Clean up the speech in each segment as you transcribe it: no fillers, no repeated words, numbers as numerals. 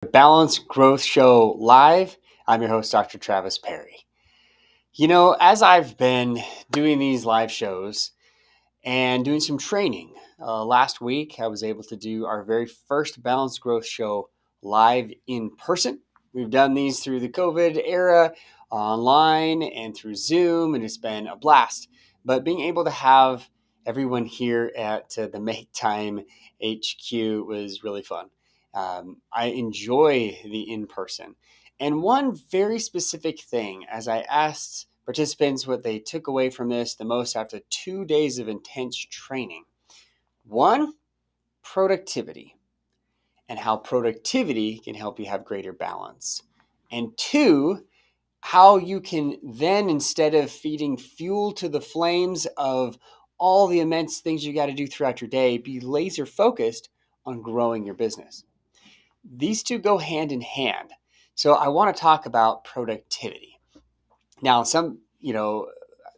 Balanced Growth Show Live. I'm your host, Dr. Travis Perry. As I've been doing these live shows and doing some training, last week I was able to do our very first Balanced Growth Show live in person. We've done these through the COVID era, online and through Zoom, and it's been a blast. But being able to have everyone here at the Make Time HQ was really fun. I enjoy the in-person. And one very specific thing, as I asked participants what they took away from this the most after 2 days of intense training. One, productivity, and how productivity can help you have greater balance. And two, how you can then, instead of feeding fuel to the flames of all the immense things you got to do throughout your day, be laser focused on growing your business. These two go hand in hand. So I want to talk about productivity. Now, some,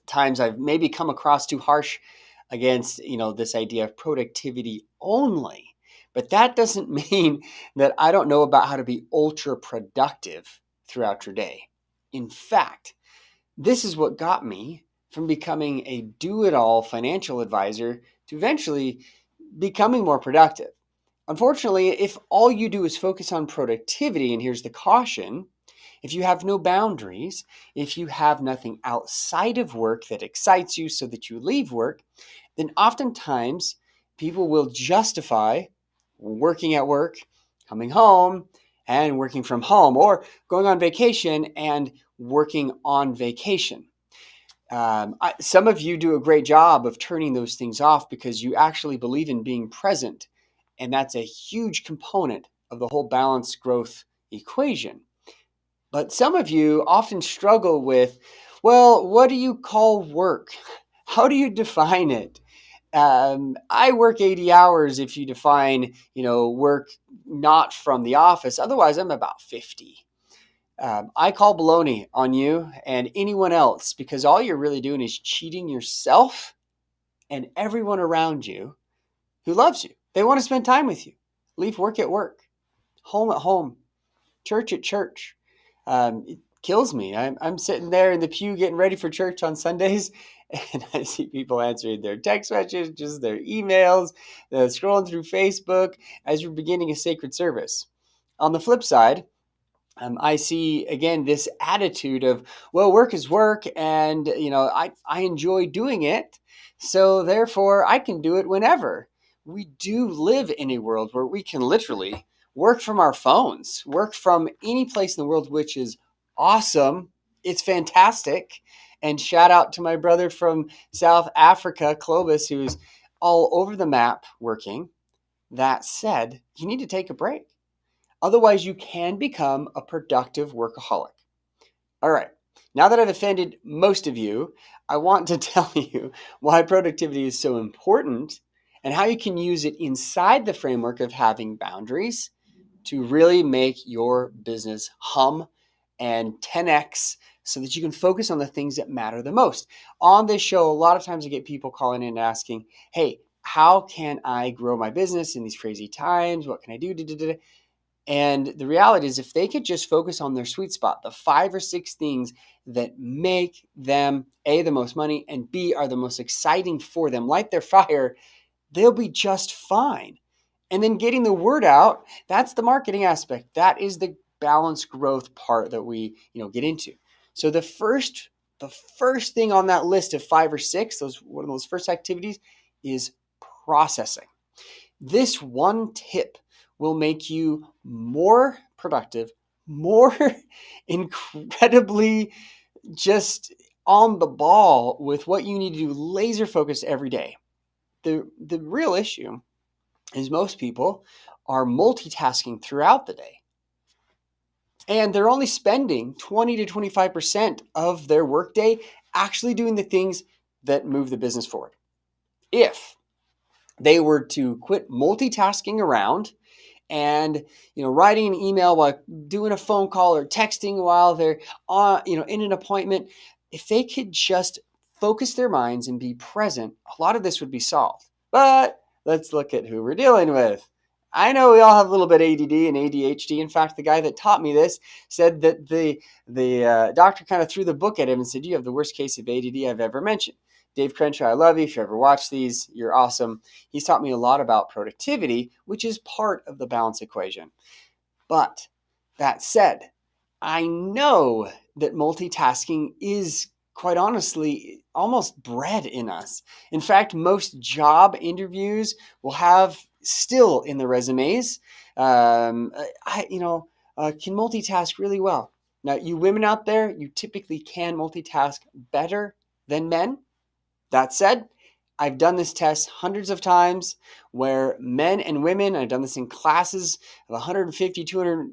times I've maybe come across too harsh against, this idea of productivity only. But that doesn't mean that I don't know about how to be ultra productive throughout your day. In fact, this is what got me from becoming a do-it-all financial advisor to eventually becoming more productive. Unfortunately, if all you do is focus on productivity, and here's the caution, if you have no boundaries, if you have nothing outside of work that excites you so that you leave work, then oftentimes people will justify working at work, coming home, and working from home, or going on vacation and working on vacation. Some of you do a great job of turning those things off because you actually believe in being present. And that's a huge component of the whole balanced growth equation. But some of you often struggle with, well, what do you call work? How do you define it? I work 80 hours if you define, work not from the office. Otherwise, I'm about 50. I call baloney on you and anyone else because all you're really doing is cheating yourself and everyone around you who loves you. They want to spend time with you. Leave work at work, home at home, church at church. It kills me. I'm sitting there in the pew getting ready for church on Sundays, and I see people answering their text messages, their emails, scrolling through Facebook as we're beginning a sacred service. On the flip side, I see, again, this attitude of, well, work is work, and, I enjoy doing it, so therefore I can do it whenever. We do live in a world where we can literally work from our phones, work from any place in the world, which is awesome. It's fantastic. And shout out to my brother from South Africa, Clovis, who's all over the map working. That said, you need to take a break. Otherwise, you can become a productive workaholic. All right. Now that I've offended most of you, I want to tell you why productivity is so important and how you can use it inside the framework of having boundaries to really make your business hum and 10x so that you can focus on the things that matter the most. On this show, a lot of times I get people calling in and asking, hey, how can I grow my business in these crazy times? What can I do? And the reality is, if they could just focus on their sweet spot, the 5 or 6 things that make them A, the most money, and B, are the most exciting for them, light their fire, they'll be just fine. And then getting the word out, that's the marketing aspect. That is the balanced growth part that we, get into. So the first thing on that list of 5 or 6, one of those first activities is processing. This one tip will make you more productive, more incredibly just on the ball with what you need to do, laser focused every day. The real issue is most people are multitasking throughout the day. And they're only spending 20 to 25% of their workday actually doing the things that move the business forward. If they were to quit multitasking around and writing an email while doing a phone call or texting while they're on, in an appointment, if they could just focus their minds and be present, a lot of this would be solved. But let's look at who we're dealing with. I know we all have a little bit of ADD and ADHD. In fact, the guy that taught me this said that the doctor kind of threw the book at him and said, "You have the worst case of ADD I've ever mentioned." Dave Crenshaw, I love you. If you ever watch these, you're awesome. He's taught me a lot about productivity, which is part of the balance equation. But that said, I know that multitasking is, quite honestly, almost bred in us. In fact, most job interviews will have still in the resumes, can multitask really well. Now, you women out there, you typically can multitask better than men. That said, I've done this test hundreds of times where men and women, I've done this in classes of 150, 200,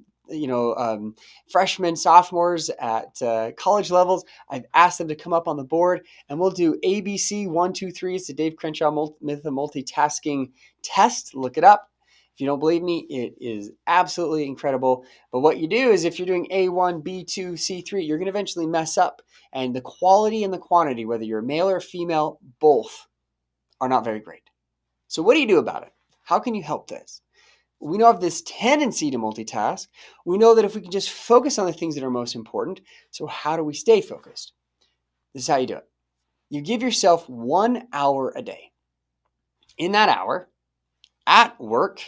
freshmen, sophomores at college levels. I've asked them to come up on the board and we'll do ABC 1, 2, 3. It's the Dave Crenshaw Myth of Multitasking test. Look it up. If you don't believe me, it is absolutely incredible. But what you do is if you're doing A1, B2, C3, you're going to eventually mess up. And the quality and the quantity, whether you're male or female, both are not very great. So what do you do about it? How can you help this? We know of this tendency to multitask. We know that if we can just focus on the things that are most important, so how do we stay focused? This is how you do it. You give yourself 1 hour a day. In that hour, at work,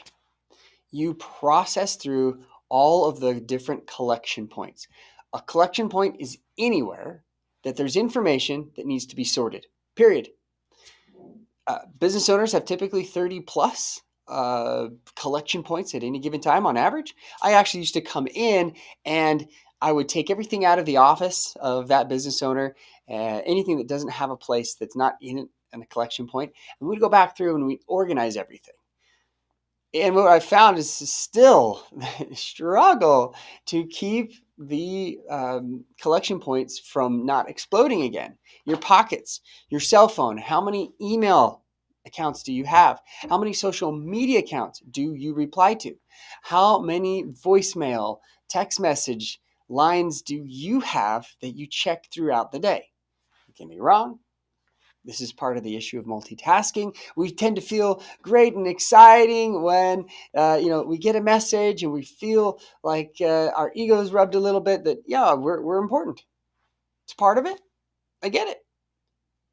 you process through all of the different collection points. A collection point is anywhere that there's information that needs to be sorted, period. Business owners have typically 30 plus collection points at any given time on average. I actually used to come in and I would take everything out of the office of that business owner, anything that doesn't have a place that's not in a collection point, and we'd go back through and we'd organize everything. And what I found is still struggle to keep the collection points from not exploding again. Your pockets, your cell phone, how many email accounts do you have? How many social media accounts do you reply to? How many voicemail, text message lines do you have that you check throughout the day? Don't get me wrong. This is part of the issue of multitasking. We tend to feel great and exciting when we get a message and we feel like our ego is rubbed a little bit that, yeah, we're important. It's part of it. I get it.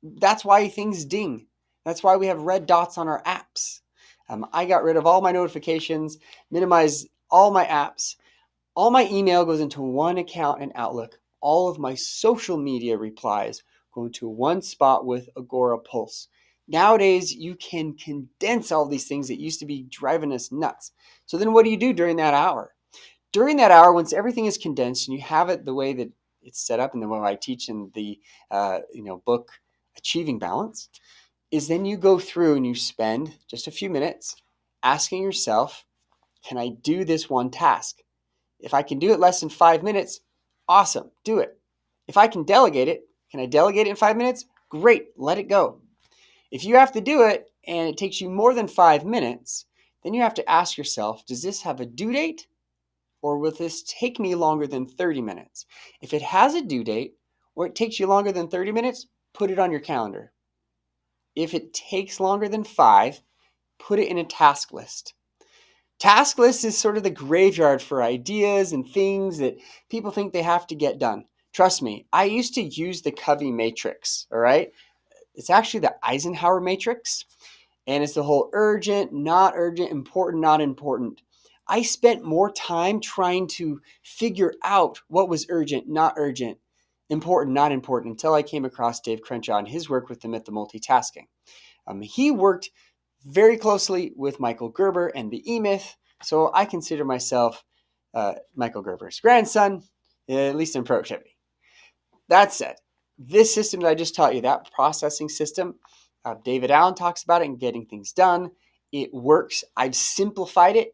That's why things ding. That's why we have red dots on our apps. I got rid of all my notifications, minimized all my apps. All my email goes into one account in Outlook. All of my social media replies go into one spot with Agora Pulse. Nowadays, you can condense all these things that used to be driving us nuts. So then what do you do during that hour? During that hour, once everything is condensed and you have it the way that it's set up and the way I teach in the book Achieving Balance, is then you go through and you spend just a few minutes asking yourself, can I do this one task? If I can do it less than 5 minutes, awesome, do it. If I can delegate it, can I delegate it in 5 minutes? Great, let it go. If you have to do it and it takes you more than 5 minutes, then you have to ask yourself, does this have a due date or will this take me longer than 30 minutes? If it has a due date or it takes you longer than 30 minutes, put it on your calendar. If it takes longer than 5, put it in a task list. Task list is sort of the graveyard for ideas and things that people think they have to get done. Trust me, I used to use the Covey matrix, all right? It's actually the Eisenhower matrix, and it's the whole urgent, not urgent, important, not important. I spent more time trying to figure out what was urgent, not urgent, important, not important, until I came across Dave Crenshaw and his work with the myth of multitasking. He worked very closely with Michael Gerber and the E-Myth, so I consider myself Michael Gerber's grandson, at least in productivity. That said, this system that I just taught you, that processing system, David Allen talks about it in Getting Things Done. It works. I've simplified it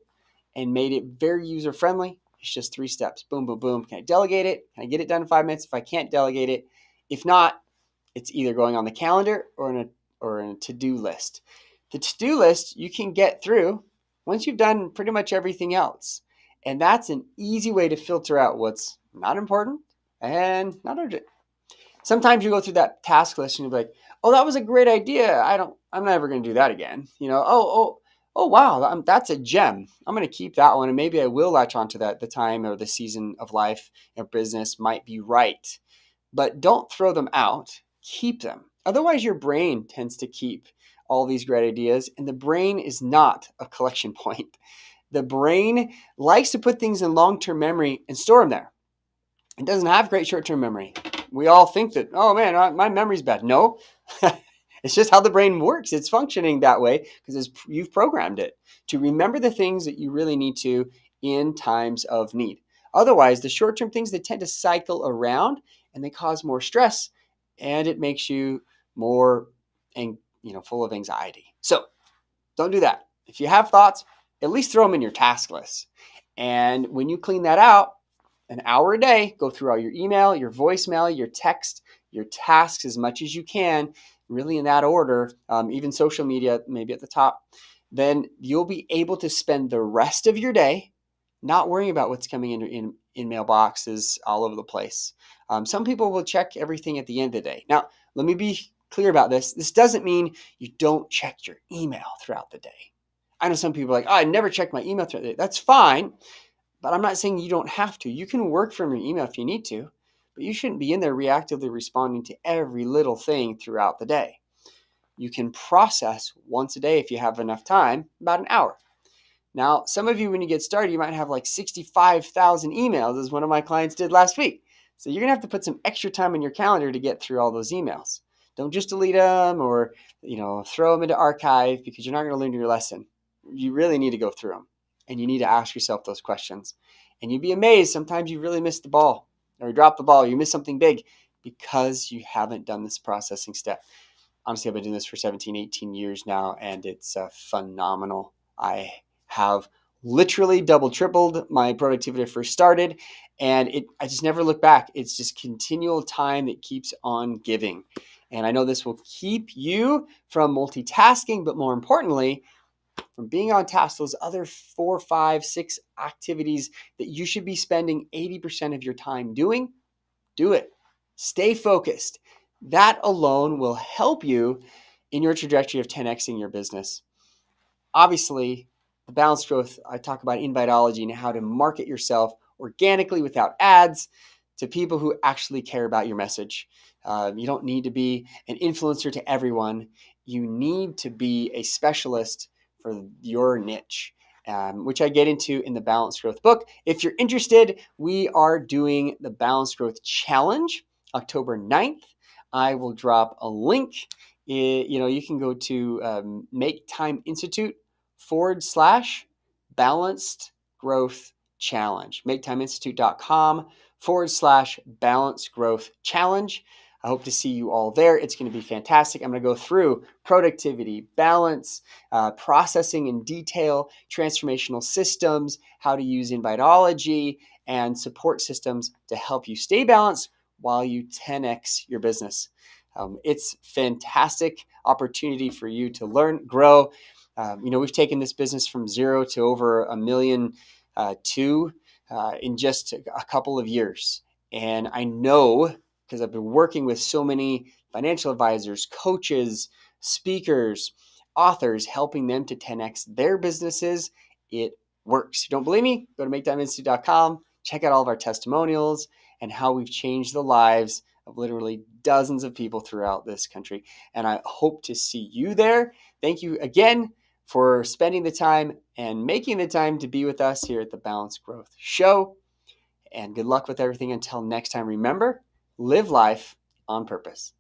and made it very user-friendly. It's just 3 steps. Boom, boom, boom. Can I delegate it? Can I get it done in 5 minutes? If I can't delegate it, if not, it's either going on the calendar or in a to-do list. The to-do list you can get through once you've done pretty much everything else. And that's an easy way to filter out what's not important and not urgent. Sometimes you go through that task list and you'll be like, oh, that was a great idea. I'm never going to do that again. oh, wow, that's a gem. I'm going to keep that one. And maybe I will latch onto that. The time or the season of life and business might be right. But don't throw them out. Keep them. Otherwise, your brain tends to keep all these great ideas. And the brain is not a collection point. The brain likes to put things in long-term memory and store them there. It doesn't have great short-term memory. We all think that, oh man, my memory's bad. No, it's just how the brain works. It's functioning that way because you've programmed it to remember the things that you really need to in times of need. Otherwise, the short-term things, they tend to cycle around and they cause more stress, and it makes you more full of anxiety. So don't do that. If you have thoughts, at least throw them in your task list. And when you clean that out, an hour a day, go through all your email, your voicemail, your text, your tasks as much as you can, really in that order, even social media, maybe at the top. Then you'll be able to spend the rest of your day not worrying about what's coming in mailboxes all over the place. Some people will check everything at the end of the day. Now, let me be clear about this. This doesn't mean you don't check your email throughout the day. I know some people are like, oh, I never check my email throughout the day. That's fine. But I'm not saying you don't have to. You can work from your email if you need to, but you shouldn't be in there reactively responding to every little thing throughout the day. You can process once a day if you have enough time, about an hour. Now, some of you, when you get started, you might have like 65,000 emails, as one of my clients did last week. So you're going to have to put some extra time in your calendar to get through all those emails. Don't just delete them or throw them into archive, because you're not going to learn your lesson. You really need to go through them. And you need to ask yourself those questions. And you'd be amazed. Sometimes you really miss the ball, or you drop the ball, you miss something big because you haven't done this processing step. Honestly, I've been doing this for 17, 18 years now, and it's phenomenal. I have literally double, tripled my productivity when I first started, and I just never look back. It's just continual time that keeps on giving. And I know this will keep you from multitasking, but more importantly, from being on task, those other 4, 5, 6 activities that you should be spending 80% of your time doing, do it. Stay focused. That alone will help you in your trajectory of 10xing your business. Obviously, the balanced growth, I talk about Inviteology and how to market yourself organically without ads to people who actually care about your message. You don't need to be an influencer to everyone. You need to be a specialist for your niche, which I get into in the Balanced Growth book. If you're interested, we are doing the Balanced Growth Challenge October 9th. I will drop a link. You can go to Make Time Institute /Balanced Growth Challenge. MakeTimeInstitute.com /Balanced Growth Challenge. I hope to see you all there. It's going to be fantastic. I'm going to go through productivity, balance, processing in detail, transformational systems, how to use Inviteology, and support systems to help you stay balanced while you 10x your business. It's fantastic opportunity for you to learn, grow. We've taken this business from 0 to over $1 million in just a couple of years. And I know, because I've been working with so many financial advisors, coaches, speakers, authors, helping them to 10x their businesses, it works. If you don't believe me? Go to MakeTimeInstitute.com, check out all of our testimonials and how we've changed the lives of literally dozens of people throughout this country. And I hope to see you there. Thank you again for spending the time and making the time to be with us here at the Balanced Growth Show. And good luck with everything until next time. Remember, live life on purpose.